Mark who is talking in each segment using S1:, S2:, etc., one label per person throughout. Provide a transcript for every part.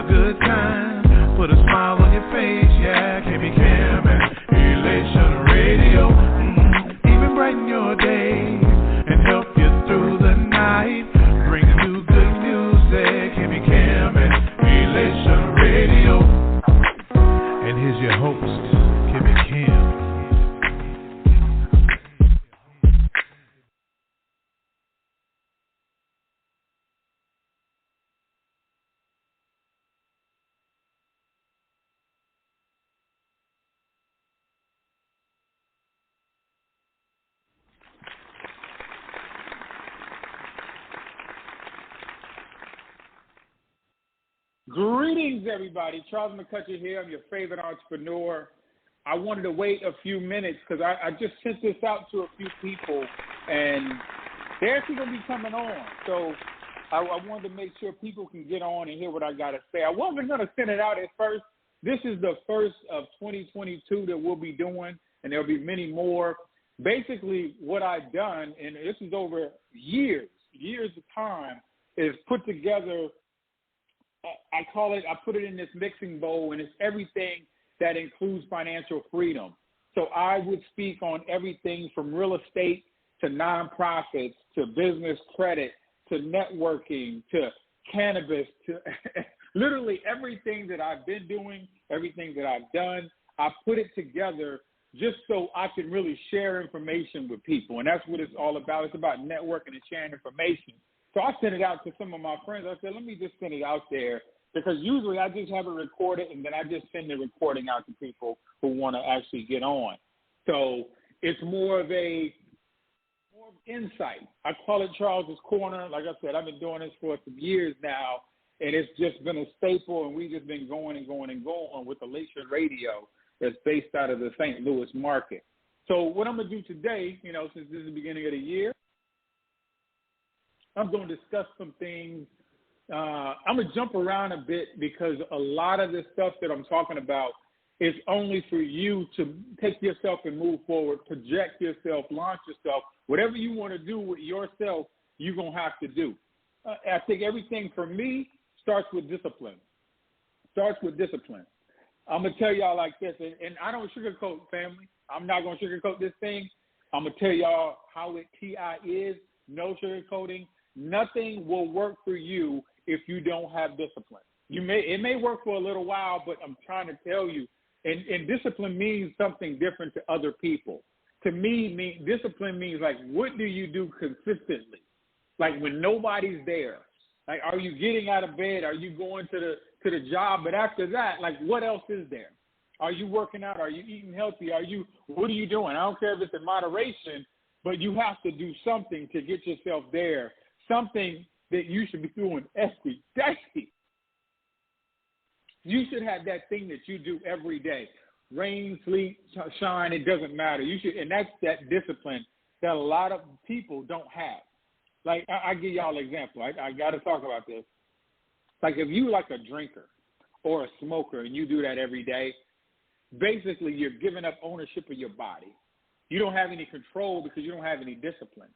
S1: a good time. Put a smile on your face, yeah. Can be Cam and Elation Radio. Even brighten your days and help you through the night. Bringing you good music. Can be Cam and Elation Radio. And here's your host, Kim and Kim.
S2: Greetings, everybody. Charles McCutchen here. I'm your favorite entrepreneur. I wanted to wait a few minutes because I just sent this out to a few people, and they're actually going to be coming on. So I wanted to make sure people can get on and hear what I got to say. I wasn't going to send it out at first. This is the first of 2022 that we'll be doing, and there'll be many more. Basically, what I've done, and this is over years of time, is put together – I put it in this mixing bowl, and it's everything that includes financial freedom. So I would speak on everything from real estate to nonprofits to business credit to networking to cannabis to literally everything that I've been doing, everything that I've done. I put it together just so I can really share information with people, and that's what it's all about. It's about networking and sharing information. So I sent it out to some of my friends. I said, let me just send it out there because usually I just have it recorded and then I just send the recording out to people who want to actually get on. So it's more of insight. I call it Charles's Corner. Like I said, I've been doing this for some years now, and it's just been a staple, and we've just been going and going and going with Elation Radio that's based out of the St. Louis market. So what I'm going to do today, since this is the beginning of the year, I'm going to discuss some things. I'm going to jump around a bit because a lot of the stuff that I'm talking about is only for you to take yourself and move forward, project yourself, launch yourself. Whatever you want to do with yourself, you're going to have to do. I think everything for me starts with discipline. I'm going to tell y'all like this, and I don't sugarcoat, family. I'm not going to sugarcoat this thing. I'm going to tell y'all how it TI is, no sugarcoating. Nothing will work for you if you don't have discipline. It may work for a little while, but I'm trying to tell you, and discipline means something different to other people. To me, discipline means like, what do you do consistently? Like when nobody's there. Like, are you getting out of bed? Are you going to the job? But after that, like, what else is there? Are you working out? Are you eating healthy? What are you doing? I don't care if it's in moderation, but you have to do something to get yourself there. Something that you should be doing every day. You should have that thing that you do every day. Rain, sleet, shine, it doesn't matter. You should, and that's that discipline that a lot of people don't have. Like, I give y'all an example. I got to talk about this. Like, if you like a drinker or a smoker and you do that every day, basically you're giving up ownership of your body. You don't have any control because you don't have any discipline.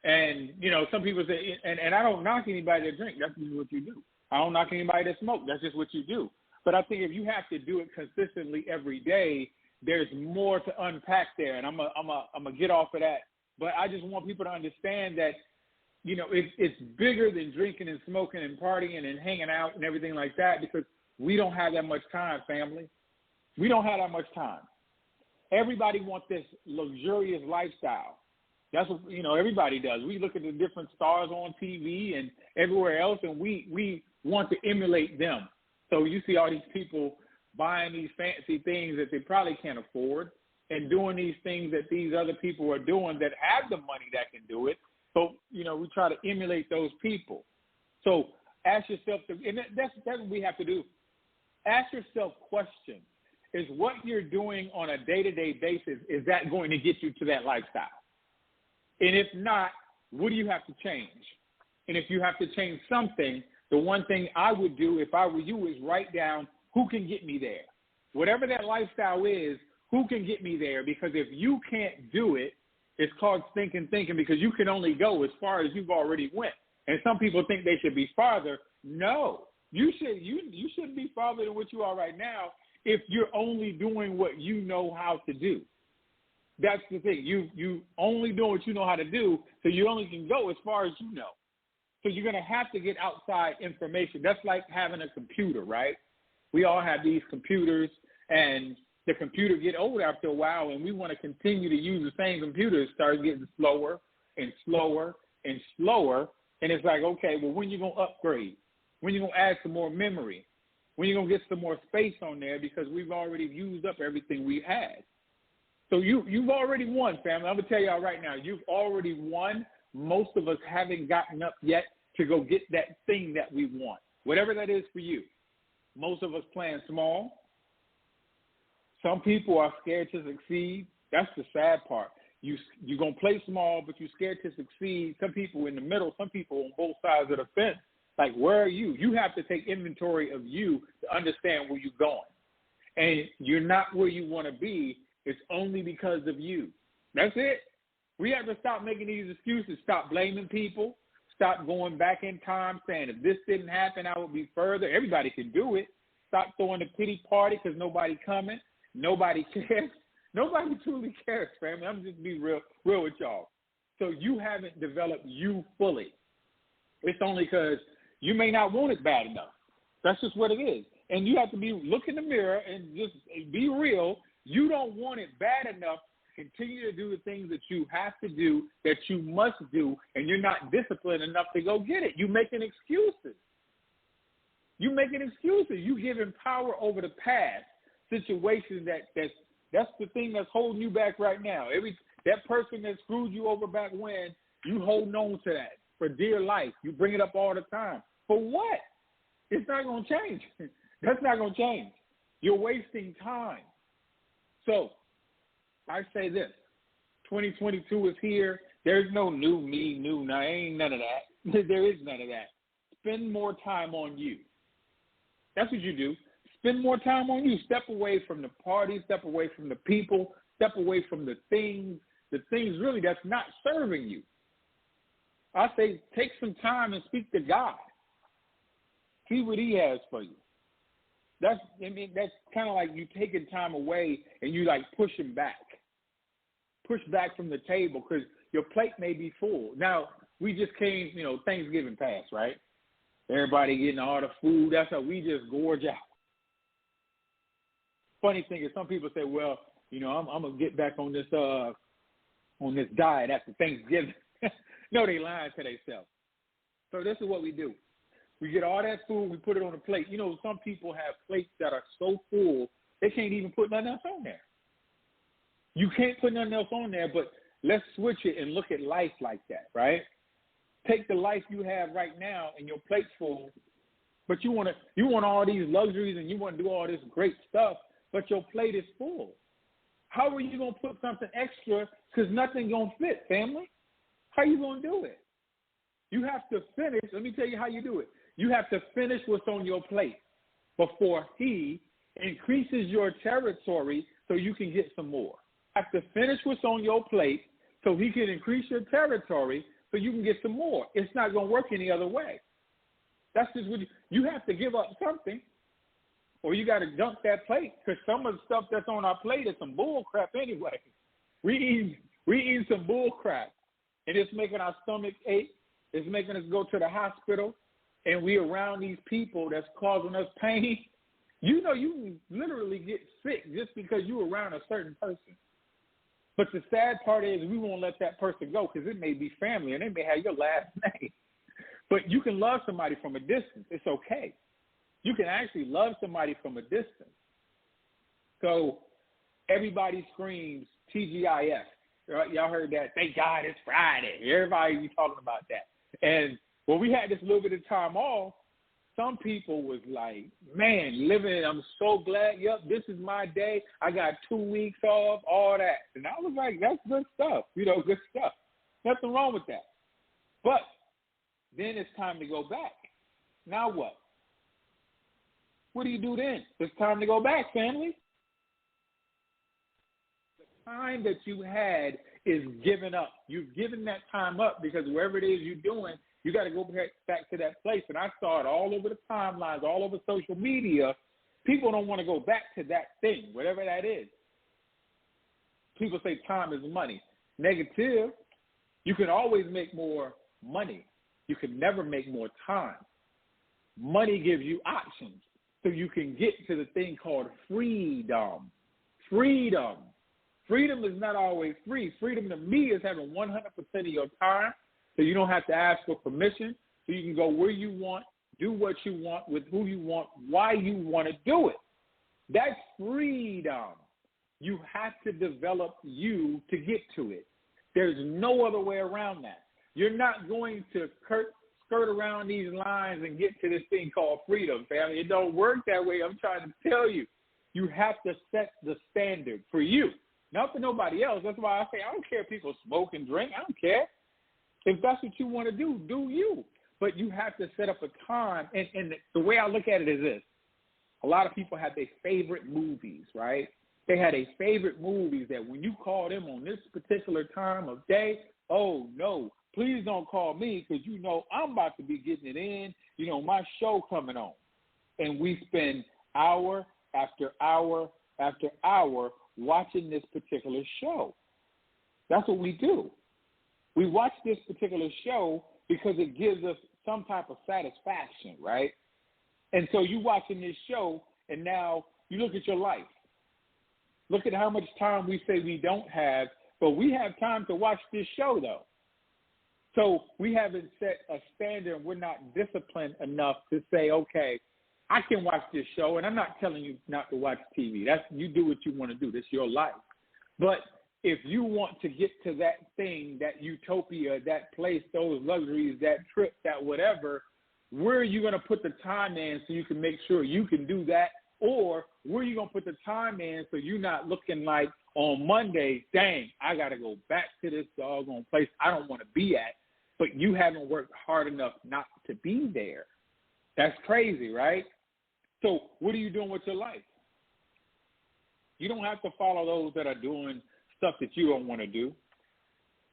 S2: And, some people say, and I don't knock anybody that drink. That's just what you do. I don't knock anybody that smoke. That's just what you do. But I think if you have to do it consistently every day, there's more to unpack there. And I'm gonna get off of that. But I just want people to understand that, it's bigger than drinking and smoking and partying and hanging out and everything like that, because we don't have that much time, family. We don't have that much time. Everybody wants this luxurious lifestyle. That's what, everybody does. We look at the different stars on TV and everywhere else, and we want to emulate them. So you see all these people buying these fancy things that they probably can't afford and doing these things that these other people are doing that have the money that can do it. But, we try to emulate those people. So ask yourself, and that's what we have to do. Ask yourself questions. Is what you're doing on a day-to-day basis, is that going to get you to that lifestyle? And if not, what do you have to change? And if you have to change something, the one thing I would do if I were you is write down who can get me there. Whatever that lifestyle is, who can get me there? Because if you can't do it, it's called thinking, because you can only go as far as you've already went. And some people think they should be farther. No, You shouldn't be farther than what you are right now if you're only doing what you know how to do. That's the thing. You only doing what you know how to do, so you only can go as far as you know. So you're going to have to get outside information. That's like having a computer, right? We all have these computers, and the computer get old after a while, and we want to continue to use the same computer. It starts getting slower and slower and slower, and it's like, okay, well, when you going to upgrade? When you going to add some more memory? When you going to get some more space on there, because we've already used up everything we had. So you've already won, family. I'm going to tell y'all right now, you've already won. Most of us haven't gotten up yet to go get that thing that we want, whatever that is for you. Most of us playing small. Some people are scared to succeed. That's the sad part. You're going to play small, but you're scared to succeed. Some people in the middle, some people on both sides of the fence. Like, where are you? You have to take inventory of you to understand where you're going. And you're not where you want to be. It's only because of you. That's it. We have to stop making these excuses, stop blaming people, stop going back in time saying if this didn't happen, I would be further. Everybody can do it. Stop throwing a pity party because nobody coming. Nobody cares. Nobody truly cares, family. I'm just being real with y'all. So you haven't developed you fully. It's only because you may not want it bad enough. That's just what it is. And you have to look in the mirror and just be real. You don't want it bad enough to continue to do the things that you have to do, that you must do, and you're not disciplined enough to go get it. You're making excuses. You're making excuses. You giving power over the past situation that's the thing that's holding you back right now. That person that screwed you over back when, you holding on to that for dear life. You bring it up all the time. For what? It's not going to change. That's not going to change. You're wasting time. So I say this, 2022 is here. There's no new me, new now. Ain't none of that. There is none of that. Spend more time on you. That's what you do. Spend more time on you. Step away from the party, step away from the people, step away from the things really that's not serving you. I say take some time and speak to God. See what he has for you. That's kind of like you taking time away and you like pushing back. Push back from the table because your plate may be full. Now, we just came, Thanksgiving passed, right? Everybody getting all the food. That's how we just gorge out. Funny thing is some people say, well, I'm going to get back on this diet after Thanksgiving. No, they lying to themselves. So this is what we do. We get all that food, we put it on a plate. Some people have plates that are so full, they can't even put nothing else on there. You can't put nothing else on there, but let's switch it and look at life like that, right? Take the life you have right now and your plate's full, but you want all these luxuries and you want to do all this great stuff, but your plate is full. How are you going to put something extra because nothing's going to fit, family? How are you going to do it? You have to finish. Let me tell you how you do it. You have to finish what's on your plate before he increases your territory so you can get some more. You have to finish what's on your plate so he can increase your territory so you can get some more. It's not going to work any other way. That's just what you have to give up something or you got to dump that plate because some of the stuff that's on our plate is some bull crap anyway. We eat some bull crap and it's making our stomach ache. It's making us go to the hospital, and we around these people that's causing us pain. You can literally get sick just because you're around a certain person. But the sad part is we won't let that person go because it may be family, and they may have your last name. But you can love somebody from a distance. It's okay. You can actually love somebody from a distance. So everybody screams TGIF. Y'all heard that? Thank God it's Friday. Everybody be talking about that. And when we had this little bit of time off, some people was like, man, I'm so glad, yep, this is my day. I got 2 weeks off, all that. And I was like, that's good stuff, good stuff. Nothing wrong with that. But then it's time to go back. Now what? What do you do then? It's time to go back, family. The time that you had is given up. You've given that time up because wherever it is you're doing, You got to go back to that place. And I saw it all over the timelines, all over social media. People don't want to go back to that thing, whatever that is. People say time is money. Negative. You can always make more money. You can never make more time. Money gives you options, so you can get to the thing called freedom. Freedom. Freedom is not always free. Freedom to me is having 100% of your time, so you don't have to ask for permission, so you can go where you want, do what you want, with who you want, why you want to do it. That's freedom. You have to develop you to get to it. There's no other way around that. You're not going to skirt around these lines and get to this thing called freedom, family. It don't work that way. I'm trying to tell you. You have to set the standard for you, not for nobody else. That's why I say I don't care if people smoke and drink. I don't care. If that's what you want to do you. But you have to set up a time. And the way I look at it is this. A lot of people have their favorite movies, right? They had a favorite movies that when you call them on this particular time of day, oh, no, please don't call me because you know I'm about to be getting it in. You know, my show coming on. And we spend hour after hour after hour watching this particular show. That's what we do. We watch this particular show because it gives us some type of satisfaction, right? And so you watching this show, and now you look at your life. Look at how much time we say we don't have, but we have time to watch this show, though. So we haven't set a standard, and we're not disciplined enough to say, okay, I can watch this show, and I'm not telling you not to watch TV. That's you do what you want to do. That's your life. But if you want to get to that thing, that utopia, that place, those luxuries, that trip, that whatever, where are you going to put the time in so you can make sure you can do that? Or where are you going to put the time in so you're not looking like on Monday, dang, I got to go back to this doggone place I don't want to be at, but you haven't worked hard enough not to be there. That's crazy, right? So what are you doing with your life? You don't have to follow those that are doing stuff that you don't want to do.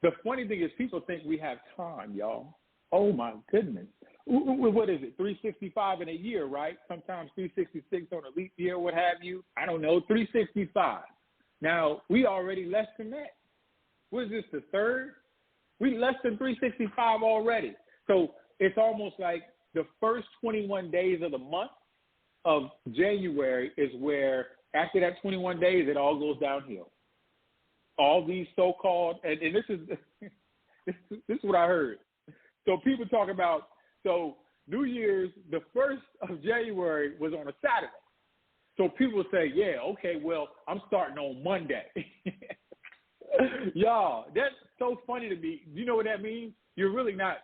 S2: The funny thing is people think we have time, y'all. Oh, my goodness. What is it, 365 in a year, right? Sometimes 366 on a leap year, what have you. I don't know, 365. Now, we already less than that. What is this, the third? We less than 365 already. So it's almost like the first 21 days of the month of January is where, after that 21 days, it all goes downhill. All these so-called, and this is this is what I heard. So people talk about, so New Year's, the 1st of January was on a Saturday. So people say, yeah, okay, well, I'm starting on Monday. Y'all, that's so funny to me. You know what that means? You're not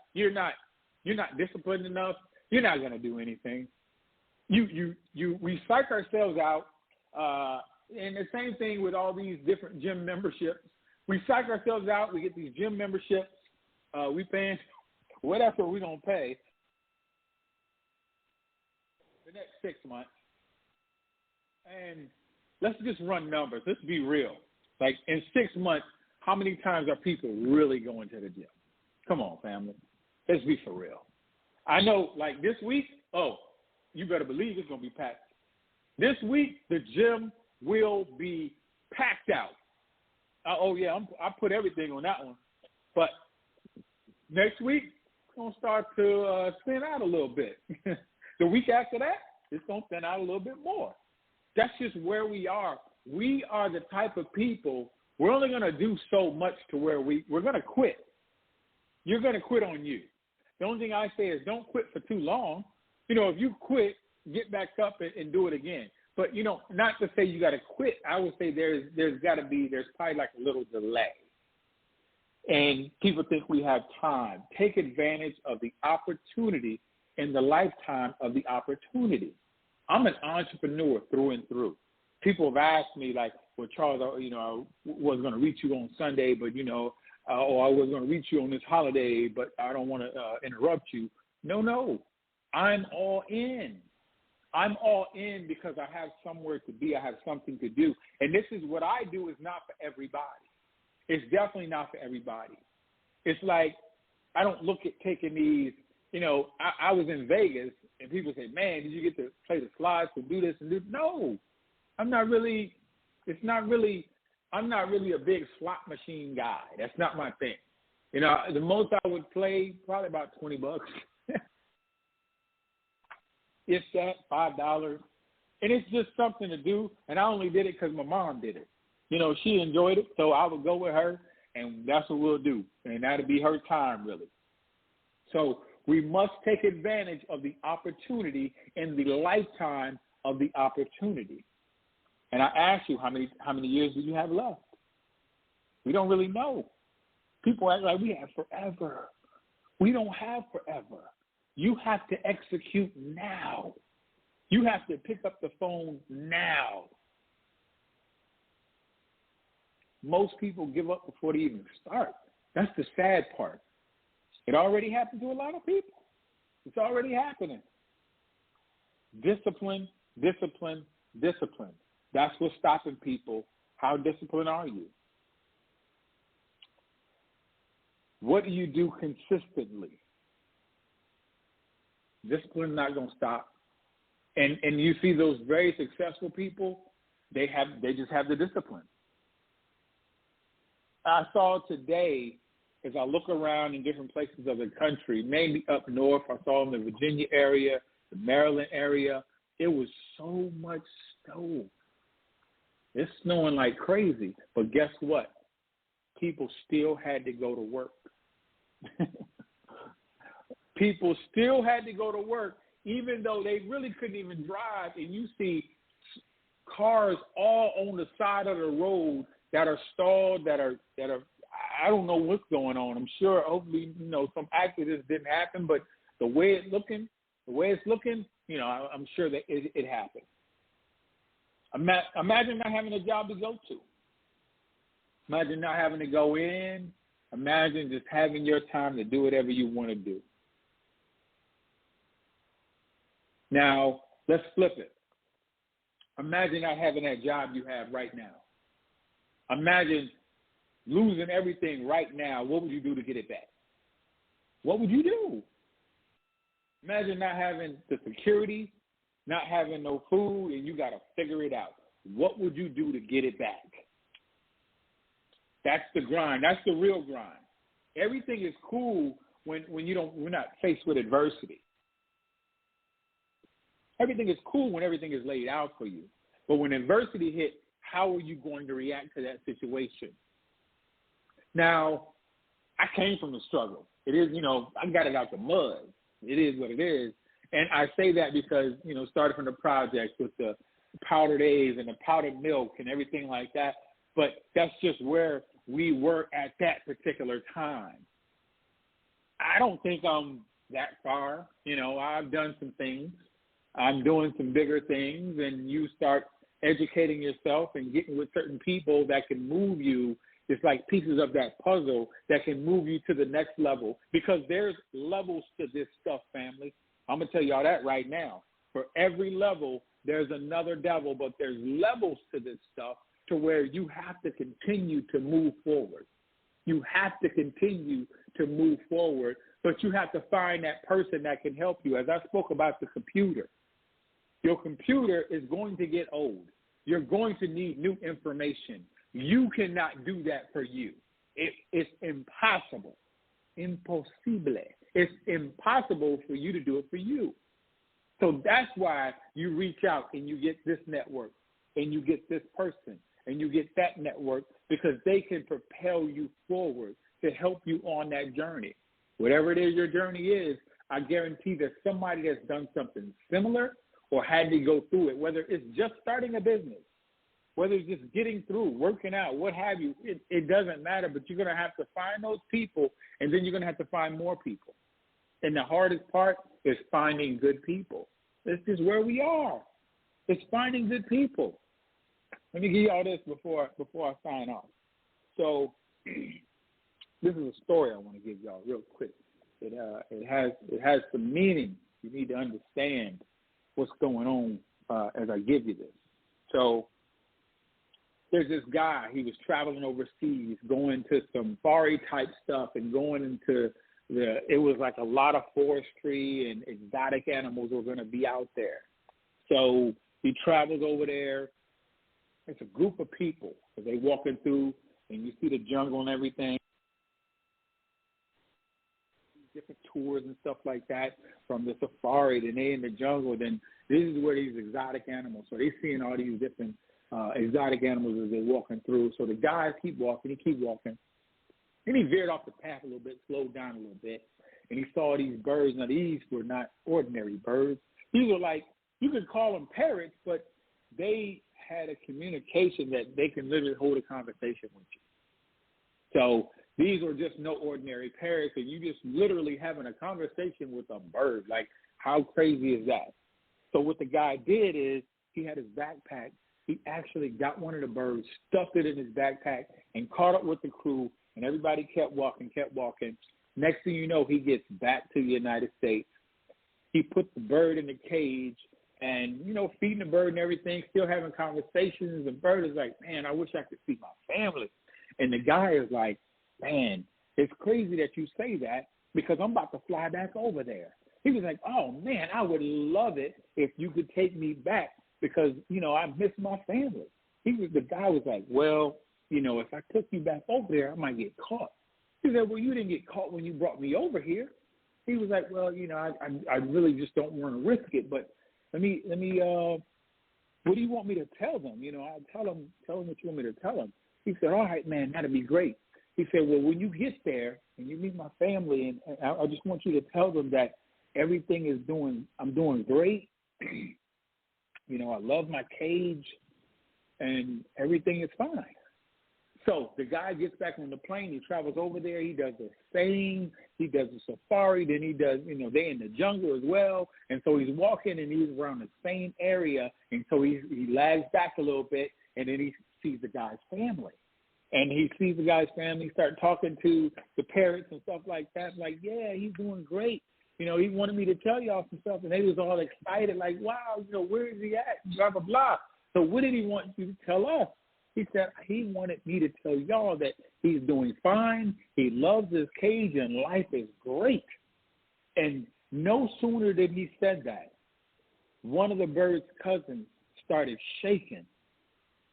S2: disciplined enough. You're not going to do anything. We psych ourselves out. And the same thing with all these different gym memberships. We psych ourselves out. We get these gym memberships. We paying whatever we don't pay the next 6 months. And let's just run numbers. Let's be real. Like in 6 months, how many times are people really going to the gym? Come on, family. Let's be for real. I know, like this week, oh, you better believe it's going to be packed. This week, the gym will be packed out. Oh, yeah, I put everything on that one. But next week, it's going to start to thin out a little bit. The week after that, it's going to thin out a little bit more. That's just where we are. We are the type of people, we're only going to do so much to where we're going to quit. You're going to quit on you. The only thing I say is don't quit for too long. You know, if you quit, get back up and do it again. But, you know, not to say you got to quit. I would say there's probably like a little delay. And people think we have time. Take advantage of the opportunity in the lifetime of the opportunity. I'm an entrepreneur through and through. People have asked me, like, well, Charles, you know, I was going to reach you on Sunday, but, you know, or I was going to reach you on this holiday, but I don't want to interrupt you. No. I'm all in. I'm all in because I have somewhere to be. I have something to do. And this is what I do is not for everybody. It's definitely not for everybody. It's like I don't look at taking these. I was in Vegas, and people say, "Man, did you get to play the slots and do this and do?" No, I'm not really. It's not really. I'm not really a big slot machine guy. That's not my thing. The most I would play probably about $20. It's that $5, and it's just something to do. And I only did it because my mom did it. She enjoyed it, so I would go with her, and that's what we'll do. And that'll be her time, really. So we must take advantage of the opportunity in the lifetime of the opportunity. And I ask you, how many years do you have left? We don't really know. People act like we have forever. We don't have forever. You have to execute now. You have to pick up the phone now. Most people give up before they even start. That's the sad part. It already happened to a lot of people. It's already happening. Discipline, discipline, discipline. That's what's stopping people. How disciplined are you? What do you do consistently? Discipline not going to stop. And you see those very successful people, they just have the discipline. I saw today, as I look around in different places of the country, maybe up north, I saw in the Virginia area, the Maryland area, it was so much snow. It's snowing like crazy. But guess what? People still had to go to work. People still had to go to work, even though they really couldn't even drive. And you see cars all on the side of the road that are stalled, that are. I don't know what's going on. I'm sure, hopefully, some accidents didn't happen, but the way it's looking, I'm sure that it happened. Imagine not having a job to go to. Imagine not having to go in. Imagine just having your time to do whatever you want to do. Now, let's flip it. Imagine not having that job you have right now. Imagine losing everything right now. What would you do to get it back? What would you do? Imagine not having the security, not having no food, and you got to figure it out. What would you do to get it back? That's the grind. That's the real grind. Everything is cool when we're not faced with adversity. Everything is cool when everything is laid out for you. But when adversity hit, how are you going to react to that situation? Now, I came from the struggle. It is, I got it out the mud. It is what it is. And I say that because, started from the projects with the powdered eggs and the powdered milk and everything like that. But that's just where we were at that particular time. I don't think I'm that far. I've done some things. I'm doing some bigger things, and you start educating yourself and getting with certain people that can move you. It's like pieces of that puzzle that can move you to the next level, because there's levels to this stuff, family. I'm going to tell y'all that right now. For every level, there's another devil, but there's levels to this stuff to where you have to continue to move forward. You have to continue to move forward, but you have to find that person that can help you. As I spoke about the computer, your computer is going to get old. You're going to need new information. You cannot do that for you. It's impossible. Impossible. It's impossible for you to do it for you. So that's why you reach out and you get this network and you get this person and you get that network, because they can propel you forward to help you on that journey. Whatever it is your journey is, I guarantee that somebody that's done something similar or had to go through it, whether it's just starting a business, whether it's just getting through, working out, what have you, it doesn't matter, but you're going to have to find those people, and then you're going to have to find more people. And the hardest part is finding good people. This is where we are. It's finding good people. Let me give you all this before I sign off. So this is a story I want to give y'all real quick. It has some meaning. You need to understand what's going on as I give you this. So there's this guy. He was traveling overseas, going to some safari type stuff and going into it was like a lot of forestry and exotic animals were going to be out there. So he travels over there. It's a group of people. So they walking through, and you see the jungle and everything. Different tours and stuff like that from the safari. Then they in the jungle. Then this is where these exotic animals. So they seeing all these different exotic animals as they're walking through. So the guys keep walking. He keep walking. Then he veered off the path a little bit, slowed down a little bit, and he saw these birds. Now, these were not ordinary birds. These were like, you could call them parrots, but they had a communication that they can literally hold a conversation with you. So these were just no ordinary parrots, and you just literally having a conversation with a bird. Like, how crazy is that? So what the guy did is he had his backpack. He actually got one of the birds, stuffed it in his backpack, and caught up with the crew. And everybody kept walking, kept walking. Next thing you know, he gets back to the United States. He put the bird in the cage and, you know, feeding the bird and everything, still having conversations. The bird is like, man, I wish I could see my family. And the guy is like, man, it's crazy that you say that because I'm about to fly back over there. He was like, oh, man, I would love it if you could take me back because, you know, I miss my family. The guy was like, well, you know, if I took you back over there, I might get caught. He said, well, you didn't get caught when you brought me over here. He was like, well, you know, I really just don't want to risk it, but let me, what do you want me to tell them? You know, I tell them what you want me to tell them. He said, all right, man, that'd be great. He said, well, when you get there and you meet my family, and I just want you to tell them that I'm doing great. You know, I love my cage and everything is fine. So the guy gets back on the plane. He travels over there. He does the same. He does the safari. Then he does, you know, they're in the jungle as well. And so he's walking and he's around the same area. And so he lags back a little bit and then he sees the guy's family. And he sees the guy's family, start talking to the parents and stuff like that. Like, yeah, he's doing great. You know, he wanted me to tell y'all some stuff. And they was all excited, like, wow, you know, where is he at? Blah, blah, blah. So what did he want you to tell us? He said he wanted me to tell y'all that he's doing fine, he loves his cage, and life is great. And no sooner did he said that, one of the bird's cousins started shaking.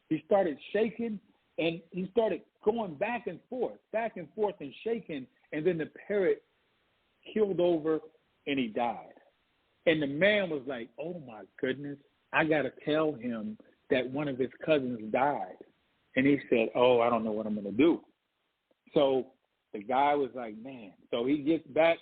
S2: He started shaking, and he started going back and forth and shaking, and then the parrot keeled over, and he died. And the man was like, oh, my goodness, I got to tell him that one of his cousins died. And he said, oh, I don't know what I'm going to do. So the guy was like, man. So he gets back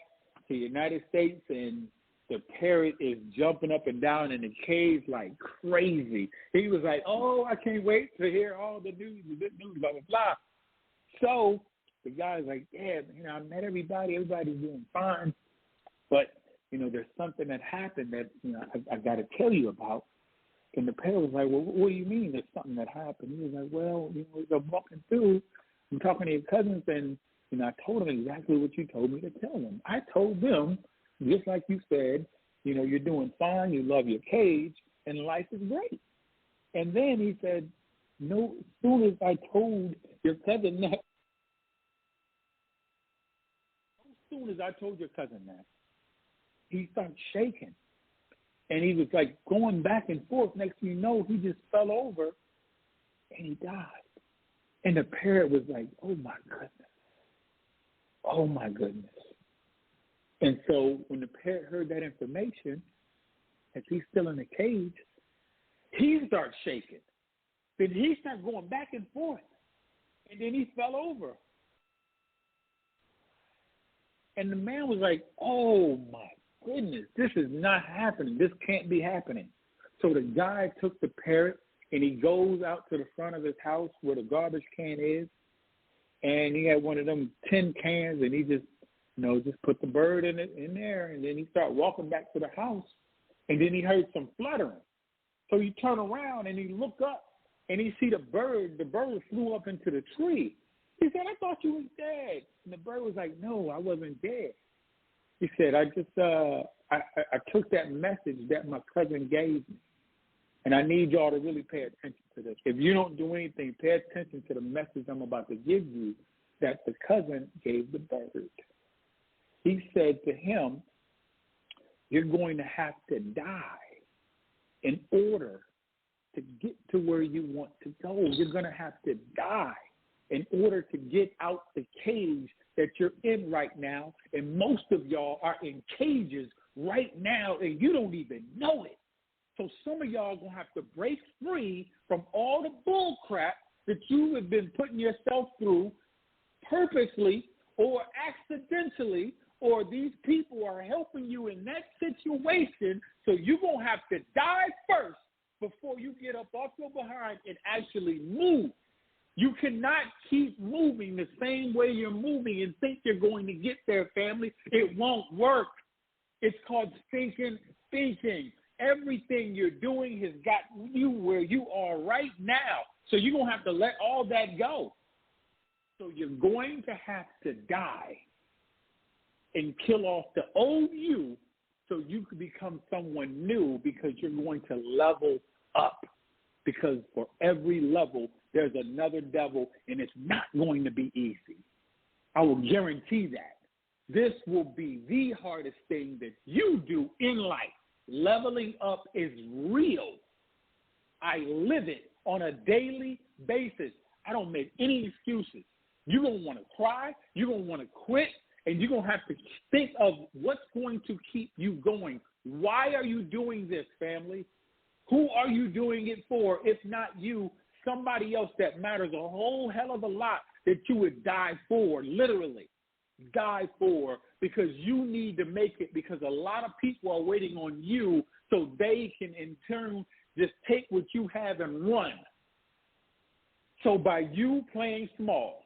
S2: to the United States, and the parrot is jumping up and down in the cage like crazy. He was like, oh, I can't wait to hear all the news, blah, blah, blah. So the guy's like, yeah, you know, I met everybody. Everybody's doing fine. But, you know, there's something that happened that, you know, I got to tell you about. And the parrot was like, well, what do you mean there's something that happened? He was like, well, you know, as I'm walking through, I'm talking to your cousins, and, you know, I told them exactly what you told me to tell them. I told them, just like you said, you know, you're doing fine, you love your cage, and life is great. And then he said, no, as soon as I told your cousin that, he started shaking. And he was like going back and forth. Next thing you know, he just fell over and he died. And the parrot was like, oh, my goodness. Oh, my goodness. And so when the parrot heard that information, as he's still in the cage, he starts shaking. Then he started going back and forth. And then he fell over. And the man was like, oh, my goodness, this is not happening. This can't be happening. So the guy took the parrot, and he goes out to the front of his house where the garbage can is, and he had one of them tin cans, and he just put the bird in there, and then he started walking back to the house, and then he heard some fluttering. So he turned around, and he looked up, and he see the bird. The bird flew up into the tree. He said, I thought you was dead. And the bird was like, no, I wasn't dead. He said, I took that message that my cousin gave me, and I need y'all to really pay attention to this. If you don't do anything, pay attention to the message I'm about to give you that the cousin gave the bird. He said to him, you're going to have to die in order to get to where you want to go. You're going to have to die in order to get out the cage that you're in right now. And most of y'all are in cages right now, and you don't even know it. So some of y'all are going to have to break free from all the bull crap that you have been putting yourself through purposely or accidentally, or these people are helping you in that situation. So you're going to have to die first before you get up off your behind and actually move. You cannot keep moving the same way you're moving and think you're going to get there, family. It won't work. It's called stinking thinking. Everything you're doing has gotten you where you are right now. So you're going to have to let all that go. So you're going to have to die and kill off the old you so you can become someone new, because you're going to level up. Because for every level, there's another devil, and it's not going to be easy. I will guarantee that. This will be the hardest thing that you do in life. Leveling up is real. I live it on a daily basis. I don't make any excuses. You're going to want to cry. You're going to want to quit. And you're going to have to think of what's going to keep you going. Why are you doing this, family? Who are you doing it for? If not you, somebody else that matters a whole hell of a lot that you would die for, literally. Die for, because you need to make it, because a lot of people are waiting on you so they can in turn just take what you have and run. So by you playing small,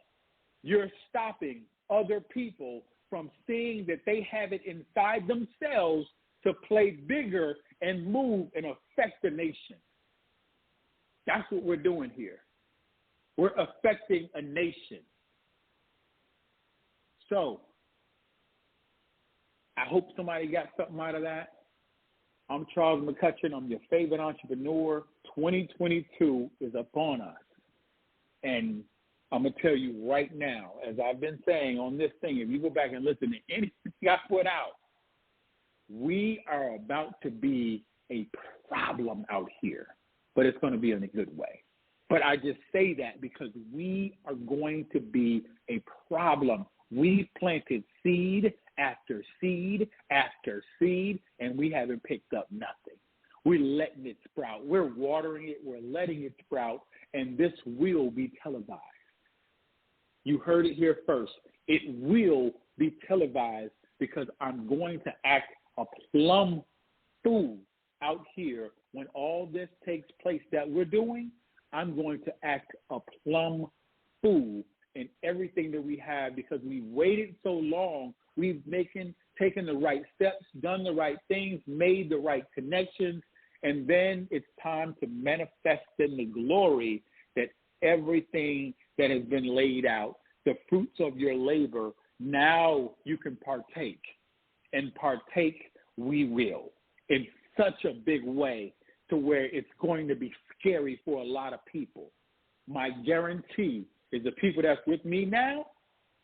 S2: you're stopping other people from seeing that they have it inside themselves to play bigger and move and affect the nation. That's what we're doing here. We're affecting a nation. So I hope somebody got something out of that. I'm Charles McCutchen. I'm your favorite entrepreneur. 2022 is upon us. And I'm going to tell you right now, as I've been saying on this thing, if you go back and listen to anything I put out, we are about to be a problem out here, but it's going to be in a good way. But I just say that because we are going to be a problem. We've planted seed after seed after seed, and we haven't picked up nothing. We're letting it sprout. We're watering it. We're letting it sprout, and this will be televised. You heard it here first. It will be televised, because I'm going to act a plum fool out here when all this takes place that we're doing. I'm going to act a plum fool in everything that we have, because we waited so long. We've taken the right steps, done the right things, made the right connections, and then it's time to manifest in the glory that everything that has been laid out, the fruits of your labor, now you can partake. And partake we will in such a big way to where it's going to be scary for a lot of people. My guarantee is the people that's with me now,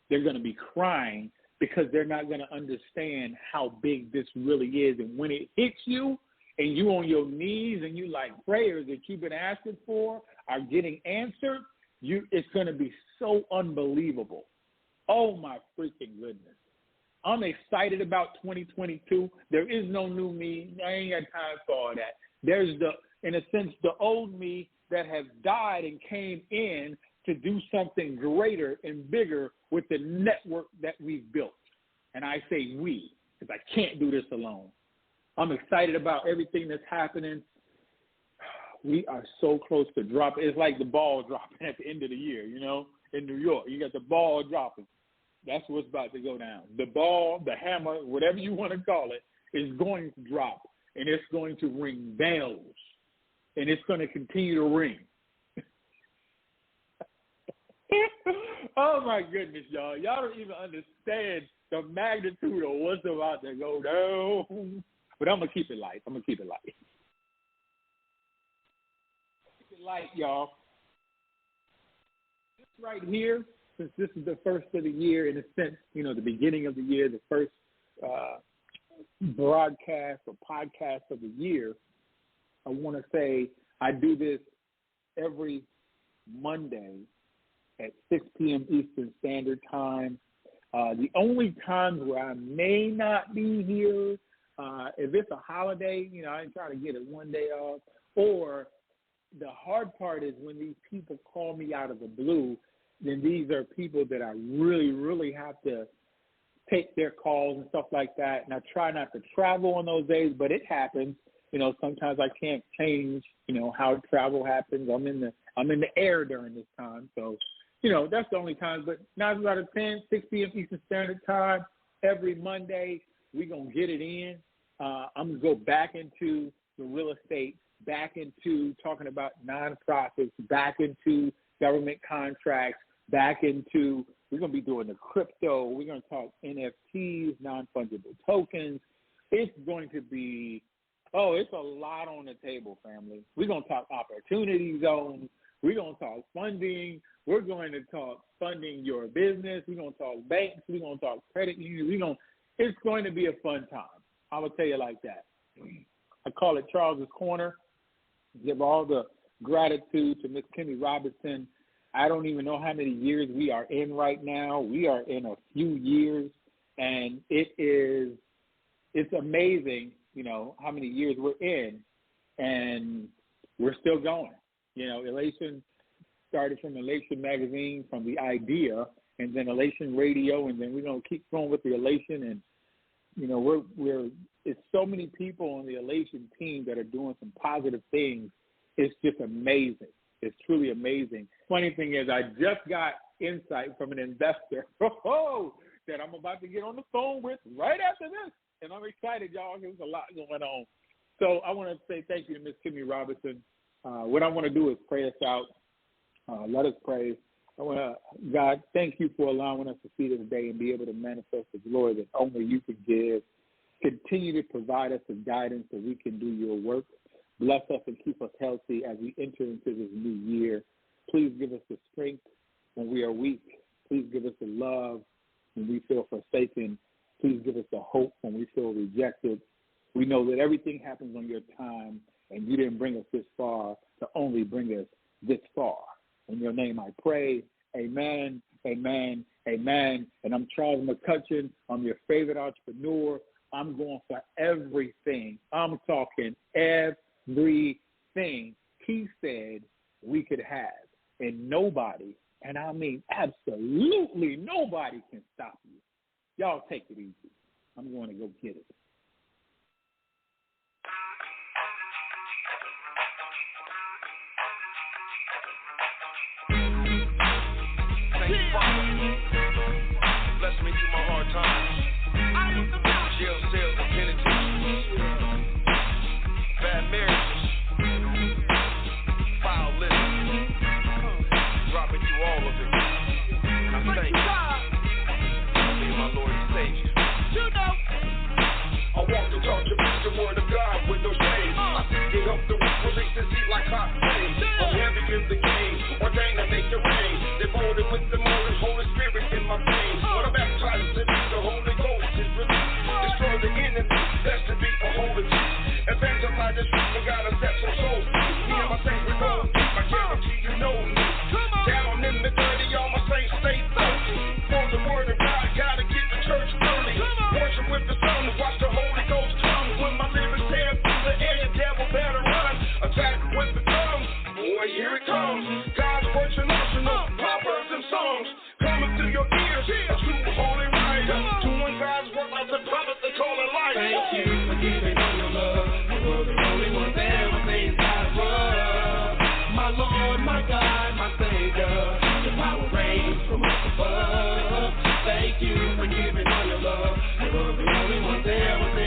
S2: they're going to be crying, because they're not going to understand how big this really is. And when it hits you and you on your knees and you like prayers that you've been asking for are getting answered, it's going to be so unbelievable. Oh, my freaking goodness. I'm excited about 2022. There is no new me. I ain't got time for all that. There's in a sense, the old me that has died and came in to do something greater and bigger with the network that we've built. And I say we, because I can't do this alone. I'm excited about everything that's happening. We are so close to dropping. It's like the ball dropping at the end of the year, in New York. You got the ball dropping. That's what's about to go down. The ball, the hammer, whatever you want to call it, is going to drop, and it's going to ring bells, and it's going to continue to ring. Oh, my goodness, y'all. Y'all don't even understand the magnitude of what's about to go down. But I'm going to keep it light. Keep it light, y'all. This right here, since this is the first of the year, in a sense, the beginning of the year, the first broadcast or podcast of the year, I want to say I do this every Monday at 6 p.m. Eastern Standard Time. The only times where I may not be here, if it's a holiday, I try to get it one day off. Or the hard part is when these people call me out of the blue, then these are people that I really, really have to take their calls and stuff like that. And I try not to travel on those days, but it happens. Sometimes I can't change, how travel happens. I'm in the air during this time. So, that's the only time. But 9 out of 10, 6 p.m. Eastern Standard Time, every Monday, we're going to get it in. I'm going to go back into the real estate, back into talking about nonprofits, back into government contracts, back into, we're going to be doing the crypto. We're going to talk NFTs, non-fungible tokens. It's going to be, it's a lot on the table, family. We're going to talk opportunity zones. We're going to talk funding. We're going to talk funding your business. We're going to talk banks. We're going to talk credit unions. It's going to be a fun time. I will tell you like that. I call it Charles's Corner. Give all the gratitude to Miss Kimmy Robinson. I don't even know how many years we are in right now. We are in a few years, and it's amazing, how many years we're in, and we're still going. Elation started from Elation Magazine, from the idea, and then Elation Radio, and then we're going to keep going with the Elation, and, it's so many people on the Elation team that are doing some positive things. It's just amazing. It's truly amazing. Funny thing is, I just got insight from an investor that I'm about to get on the phone with right after this, and I'm excited, y'all. There's a lot going on. So I want to say thank you to Miss Kimmy Robinson. What I want to do is pray us out. Let us pray. God, thank you for allowing us to see this day and be able to manifest the glory that only you can give. Continue to provide us with guidance so we can do your work. Bless us and keep us healthy as we enter into this new year. Please give us the strength when we are weak. Please give us the love when we feel forsaken. Please give us the hope when we feel rejected. We know that everything happens on your time, and you didn't bring us this far to only bring us this far. In your name I pray. Amen, amen, amen. And I'm Charles McCutchen. I'm your favorite entrepreneur. I'm going for everything. I'm talking everything he said we could have. And nobody, and I mean absolutely nobody, can stop you. Y'all take it easy. I'm going to go get it.
S3: Thank you, Father. Bless me through my hard times. Jail cells and penitentiaries. Bad marriages. Foul living. Dropping through all of it. And I thank you for being my Lord and Savior. I walk and talk to the word of God with no shame. I get up the weak, release the seat like hot flames. I'm heavy in the game, ordained to make it rain. Devoted with the motive, Holy Spirit in my veins. When I'm baptized in the Holy Ghost is released. Destroy the enemy, that's to be a holy peace. Evangelize the truth, for God has set some souls free. Me and my saints, we go deep, I guarantee you know me. Down in the dirty, all my saints stay thirsty. For the word of God, gotta get to church early. Worship with the sun, watch the Holy Ghost come. When my lyrics tear through the air, the devil better run. Attack with the tongue, boy, here it comes. God's words and arsenal, proverbs and songs. Coming through your ears, a true holy rider. Doing God's work like the prophet, they call it life.
S1: Thank you for giving all your love. You were the only one there when things got rough. My Lord, my God, my Savior. The power reigns from up above. Thank you for giving all your love. You were the only one there when things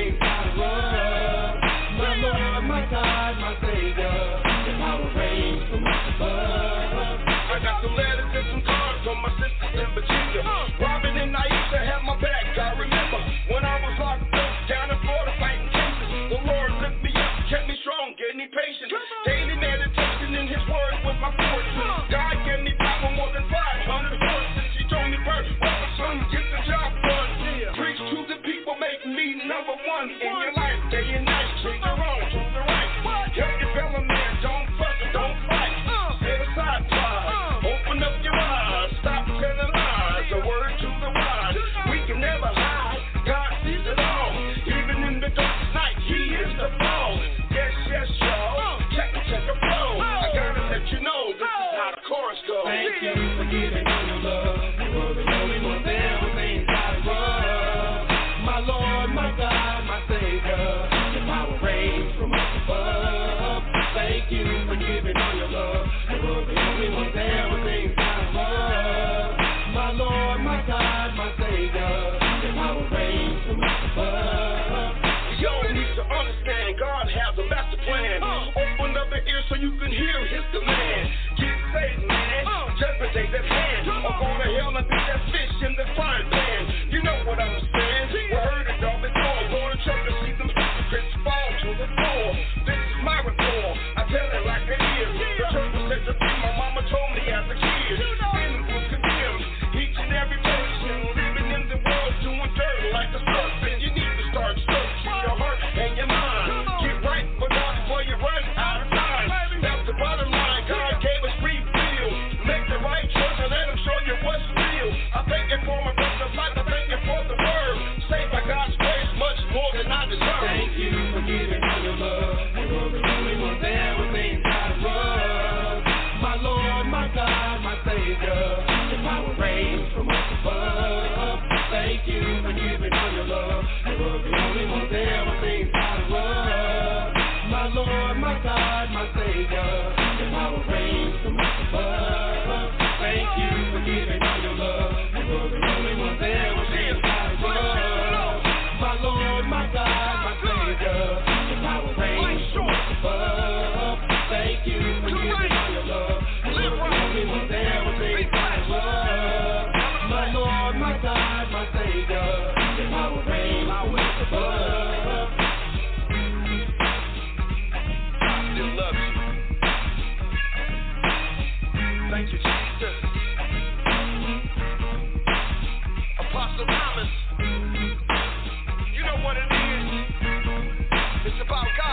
S3: number one in your life, day and night. Treat the wrong, to the right. Help your fellow man, don't fuss, don't fight. Set aside pride, open up your eyes. Stop telling lies, a word to the wise. We can never hide, God sees it all. Even in the darkest night, He is the fall. Yes, yes, y'all. Check the flow. I gotta let you know this is how the chorus goes.
S1: Thank you for giving me your love. You were the only one there when things got rough. My Lord, my God, my Savior, your power reigns from up above. Thank you for giving all your love. You were the only one there when things got rough. My Lord, my God, my Savior, your power reigns from up above.
S3: Yo, need to understand, God has a master plan. Open up the ear so you can hear His command. Get saved, man. Judgment days at hand. Or go to hell and beat that fish in the frying pan. You know what I'm saying? We heard it all before. Go to church and see them hypocrites fall to the floor. This is my report. I tell it like it is. The church was set to free. My mama told me as a kid. Sin was condemned. Each and every person living in the world doing dirt like a serpent. You need to start searching your heart and your mind. Get right for God before you run out of time. That's the bottom line. God gave us free will. Make the right choice and let Him show you what's real. I thank you for my breath of life. I thank you for the word. Saved by God's grace, much more than I deserve.
S1: Thank you for giving all your love. You were the only one there when things got rough. My Lord, my God, my Savior, your power reigns from up above. Thank you for giving all your love. You were the only one there when things got rough. My Lord, my God, my Savior, your power reigns from up above. Thank you for giving all your love. You were the only one there when things got rough. My Lord, my God, my Savior, your power reigns from up above. Thank you for giving all your love. You were the only one there when things got rough. My Lord, my God, my Savior, your power reigns from up above.
S3: I still love you. Thank you, Jesus. Apostle Thomas, you know what it is. It's about God.